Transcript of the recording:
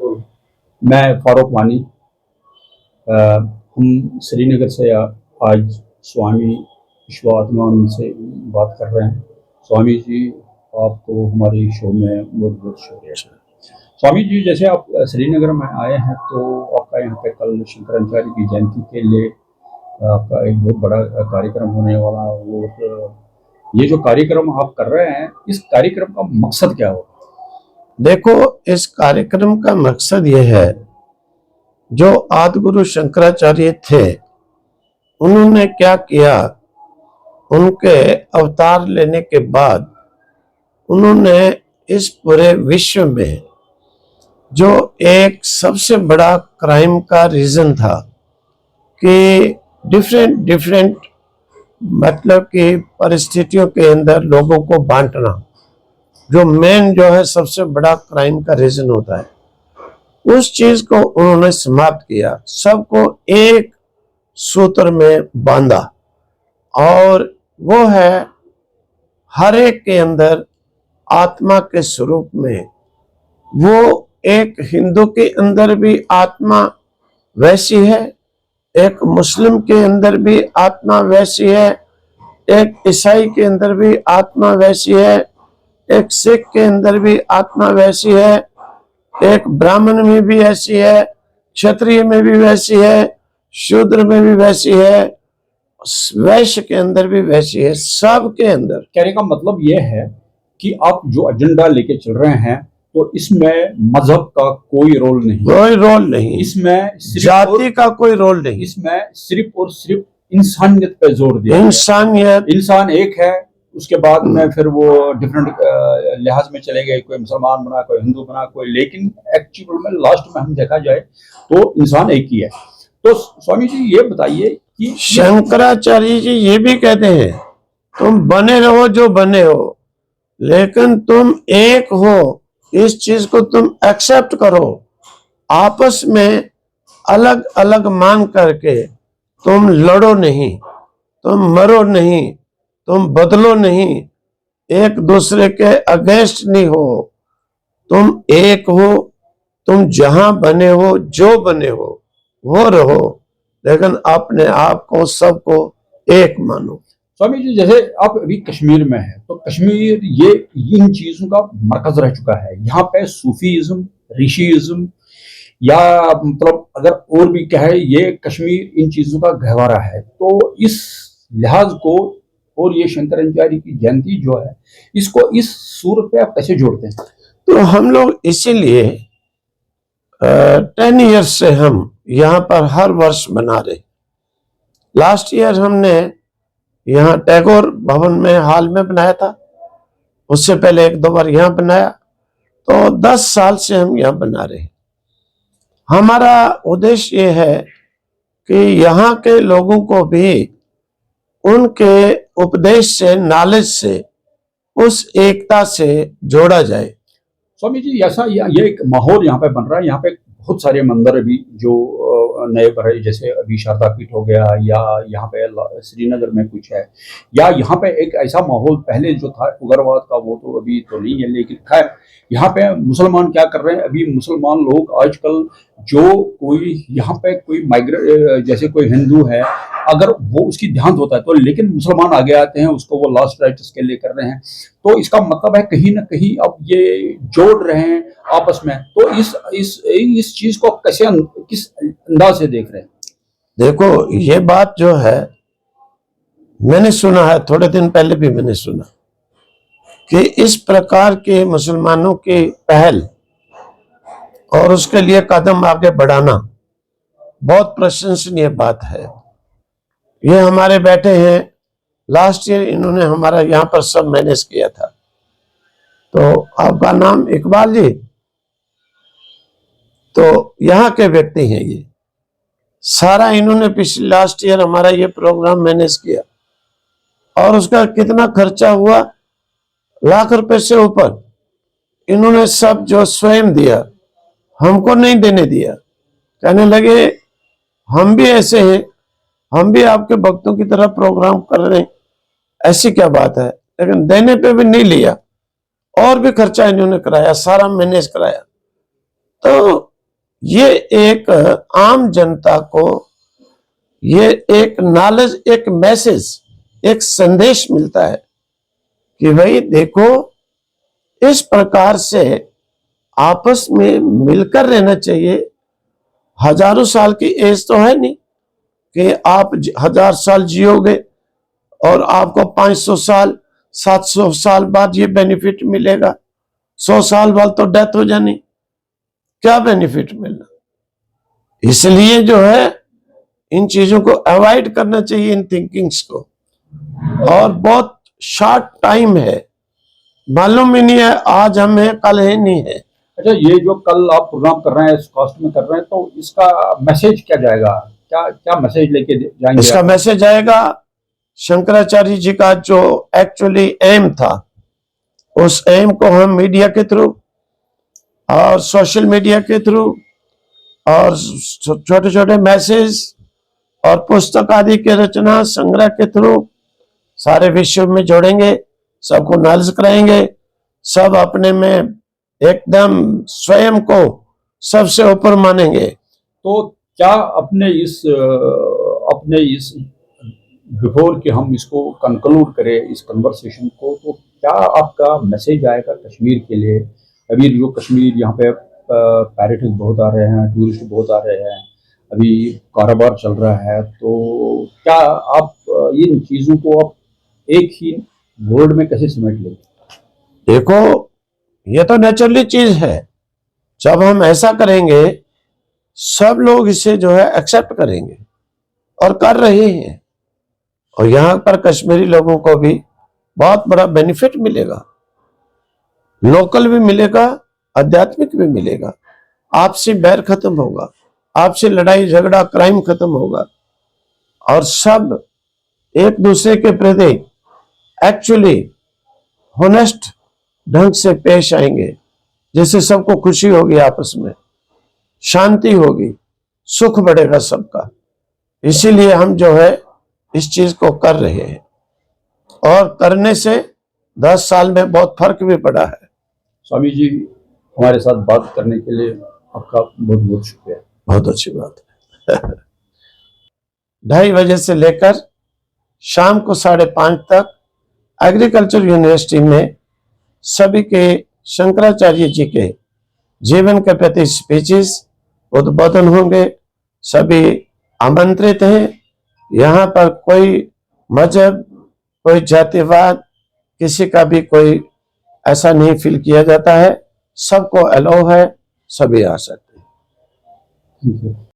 मैं फारूक वानी। हम श्रीनगर से आज स्वामी विश्वात्मानंद से बात कर रहे हैं। स्वामी जी, आपको हमारे शो में बहुत बहुत शुक्रिया। स्वामी जी, जैसे आप श्रीनगर में आए हैं तो आपका यहाँ पे कल शंकराचार्य की जयंती के लिए आपका एक बहुत बड़ा कार्यक्रम होने वाला, और ये जो कार्यक्रम आप कर रहे हैं, इस कार्यक्रम का मकसद क्या होगा? देखो, इस कार्यक्रम का मकसद ये है, जो आदि गुरु शंकराचार्य थे उन्होंने क्या किया, उनके अवतार लेने के बाद उन्होंने इस पूरे विश्व में जो एक सबसे बड़ा क्राइम का रीजन था कि डिफरेंट मतलब कि परिस्थितियों के अंदर लोगों को बांटना, जो मेन जो है सबसे बड़ा क्राइम का रीजन होता है, उस चीज को उन्होंने समाप्त किया, सबको एक सूत्र में बांधा। और वो है हर एक के अंदर आत्मा के स्वरूप में, वो एक हिंदू के अंदर भी आत्मा वैसी है, एक मुस्लिम के अंदर भी आत्मा वैसी है, एक ईसाई के अंदर भी आत्मा वैसी है, एक सिख के अंदर भी आत्मा वैसी है, एक ब्राह्मण में भी ऐसी है, क्षत्रिय में भी वैसी है, शूद्र में भी वैसी है, वैश्य के अंदर भी वैसी है, सब के अंदर। कहने का मतलब यह है कि आप जो एजेंडा लेके चल रहे हैं, तो इसमें मजहब का कोई रोल नहीं, कोई रोल नहीं, इसमें जाति का कोई रोल नहीं, इसमें सिर्फ और सिर्फ इंसानियत पे जोर दिया। इंसानियत, इंसान एक है, उसके बाद में फिर वो डिफरेंट लिहाज में चले गए, कोई मुसलमान बना, कोई हिंदू बना, कोई, लेकिन एक्चुअल में लास्ट में हम देखा जाए तो इंसान एक ही है। तो स्वामी जी ये बताइए कि शंकराचार्य जी ये भी कहते हैं, तुम बने रहो जो बने हो, लेकिन तुम एक हो, इस चीज को तुम एक्सेप्ट करो। आपस में अलग अलग मान करके तुम लड़ो नहीं, तुम मरो नहीं, तुम बदलो नहीं, एक दूसरे के अगेंस्ट नहीं हो, तुम एक हो, तुम जहां बने हो, जो बने हो वो रहो, लेकिन अपने आप को सबको एक मानो। स्वामी जी, जैसे आप अभी कश्मीर में हैं, तो कश्मीर ये इन चीजों का मरकज रह चुका है। यहाँ पे सूफीज्म, ऋषिज्म, या मतलब अगर और भी कहे, ये कश्मीर इन चीजों का गहवारा है। तो इस लिहाज को और ये शंकराचार्य की जयंती जो है, इसको इस सूरत पे आप कैसे जोड़ते हैं? तो हम लोग इसीलिए 10 ईयर्स से हम यहाँ पर हर वर्ष बना रहे। लास्ट ईयर हमने यहाँ टैगोर भवन में हॉल में बनाया था, उससे पहले 1-2 बार यहाँ बनाया, तो 10 साल से हम यहाँ बना रहे। हमारा उद्देश्य ये है कि यहाँ के लोगों को भी उनके उपदेश से, नॉलेज से, उस एकता से जोड़ा जाए। स्वामी जी, ऐसा ये एक माहौल यहाँ पे बन रहा है। यहाँ पे बहुत सारे मंदिर अभी जो नए बने, जैसे अभी शारदा पीठ हो गया, या यहाँ पे श्रीनगर में कुछ है, या यहाँ पे एक ऐसा माहौल पहले जो था उग्रवाद का, वो तो अभी तो नहीं है, लेकिन खैर यहाँ पे मुसलमान क्या कर रहे हैं, अभी मुसलमान लोग आजकल जो कोई यहाँ पे कोई माइग्रेट, जैसे कोई हिंदू है, अगर वो उसकी देहांत होता है तो, लेकिन मुसलमान आगे आते हैं, उसको वो लास्ट राइट्स के लिए कर रहे हैं। तो इसका मतलब है कहीं ना कहीं अब ये जोड़ रहे हैं आपस में। तो इस चीज को कैसे, किस अंदाज से देख रहे हैं? देखो, ये बात जो है मैंने सुना है, थोड़े दिन पहले भी मैंने सुना कि इस प्रकार के मुसलमानों की पहल और उसके लिए कदम आगे बढ़ाना बहुत प्रशंसनीय बात है। ये हमारे बैठे हैं, लास्ट ईयर इन्होंने हमारा यहाँ पर सब मैनेज किया था। तो आपका नाम इकबाल जी, तो यहाँ के व्यक्ति हैं ये, सारा इन्होंने पिछले लास्ट ईयर हमारा ये प्रोग्राम मैनेज किया, और उसका कितना खर्चा हुआ, लाख रुपए से ऊपर इन्होंने सब जो स्वयं दिया, हमको नहीं देने दिया। कहने लगे हम भी ऐसे हैं, हम भी आपके भक्तों की तरह प्रोग्राम कर रहे हैं, ऐसी क्या बात है, लेकिन देने पे भी नहीं लिया, और भी खर्चा इन्होंने कराया, सारा मैनेज कराया। तो ये एक आम जनता को ये एक नॉलेज, एक मैसेज, एक संदेश मिलता है कि भाई देखो, इस प्रकार से आपस में मिलकर रहना चाहिए। हजारों साल की एज तो है नहीं कि आप 1000 साल जियोगे और आपको 500 साल 700 साल बाद ये बेनिफिट मिलेगा। 100 साल बाद तो डेथ हो जानी, क्या बेनिफिट मिलना। इसलिए जो है इन चीजों को अवॉइड करना चाहिए, इन थिंकिंग्स को। और बहुत शॉर्ट टाइम है, मालूम ही नहीं है आज हम है कल है नहीं है। अच्छा, ये जो कल आप प्रोग्राम कर रहे हैं, इस कॉस्ट में कर रहे हैं, तो इसका मैसेज क्या जाएगा? क्या क्या मैसेज लेके जाएंगे इसका आप? मैसेज आएगा शंकराचार्य जी का जो एक्चुअली एम था, उस एम को हम मीडिया के थ्रू और सोशल मीडिया के थ्रू और छोटे छोटे मैसेज और पुस्तक आदि के रचना संग्रह के थ्रू सारे विश्व में जोड़ेंगे, सबको नॉलेज कराएंगे। सब अपने में एकदम स्वयं को सबसे ऊपर मानेंगे। तो क्या अपने इस बिफोर कि हम इसको कंक्लूड करें इस कन्वर्सेशन को, तो क्या आपका मैसेज आएगा कश्मीर के लिए? अभी जो कश्मीर यहाँ पे पैरेटिस्ट बहुत आ रहे हैं, टूरिस्ट बहुत आ रहे हैं, अभी कारोबार चल रहा है, तो क्या आप इन चीज़ों को आप एक ही वर्ड में कैसे समेट लेंगे? देखो, ये तो नेचुरली चीज है। जब हम ऐसा करेंगे सब लोग इसे जो है एक्सेप्ट करेंगे और कर रहे हैं। और यहाँ पर कश्मीरी लोगों को भी बहुत बड़ा बेनिफिट मिलेगा, लोकल भी मिलेगा, आध्यात्मिक भी मिलेगा। आपसी बैर खत्म होगा, आपसी लड़ाई झगड़ा क्राइम खत्म होगा और सब एक दूसरे के प्रति एक्चुअली होनेस्ट ढंग से पेश आएंगे, जिससे सबको खुशी होगी, आपस में शांति होगी, सुख बढ़ेगा सबका। इसीलिए हम जो है इस चीज को कर रहे हैं और करने से 10 साल में बहुत फर्क भी पड़ा है। स्वामी जी, हमारे साथ बात करने के लिए आपका बहुत बहुत शुक्रिया। बहुत अच्छी बात है। 2:30 बजे से लेकर शाम को 5:30 तक एग्रीकल्चर यूनिवर्सिटी में सभी के शंकराचार्य जी के जीवन के प्रति स्पीचेस उद्बोधन होंगे। सभी आमंत्रित हैं। यहाँ पर कोई मजहब, कोई जातिवाद, किसी का भी कोई ऐसा नहीं फील किया जाता है। सबको अलाउ है, सभी आ सकते हैं। Thank you.